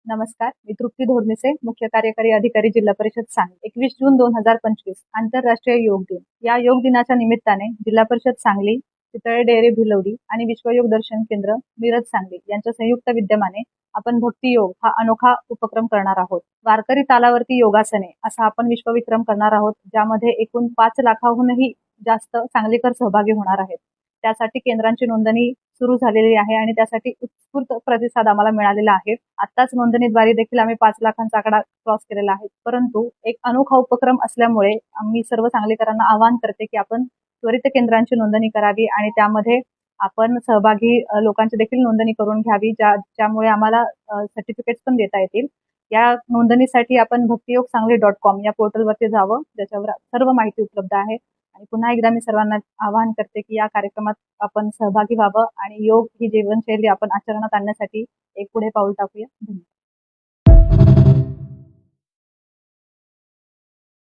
नमस्कार, मी तृप्ती धोडणीसे, मुख्य कार्यकारी अधिकारी, जिल्हा परिषद सांगली. 21 जून 2025 आंतरराष्ट्रीय योग दिन. या योग दिनाच्या निमित्ताने जिल्हा परिषद सांगली, चितळे डेअरी भिलवडी आणि विश्वयोग दर्शन केंद्र मिरज सांगली यांच्या संयुक्त विद्यमाने आपण भक्ती योग हा अनोखा उपक्रम करणार आहोत. वारकरी तालावरती योगासने असा आपण विश्वविक्रम करणार आहोत, ज्यामध्ये एकूण 5 लाखाहूनही जास्त सांगलीकर सहभागी होणार आहेत. त्यासाठी केंद्रांची नोंदणी सुरू झालेली आहे आणि त्यासाठी उत्स्फूर्त प्रतिसाद आम्हाला मिळालेला आहे. आत्ताच नोंदणीद्वारे देखील आम्ही 5 लाखांचा आकडा क्रॉस केलेला आहे. परंतु एक अनोखा उपक्रम असल्यामुळे आम्ही सर्व सांगलीकरांना आवाहन करते की आपण त्वरित केंद्रांची नोंदणी करावी आणि त्यामध्ये आपण सहभागी लोकांची देखील नोंदणी करून घ्यावी, ज्यामुळे आम्हाला सर्टिफिकेट्स पण देता येतील. या नोंदणीसाठी आपण भक्तियोगसांगली.com या पोर्टलवरती जावं, ज्याच्यावर सर्व माहिती उपलब्ध आहे. आणि पुन्हा एकदा मी सर्वांना आवाहन करते की या कार्यक्रमात आपण सहभागी व्हावं आणि योग ही जीवनशैली आपण आचरणात आणण्यासाठी एक पुढे पाऊल टाकूया. धन्यवाद.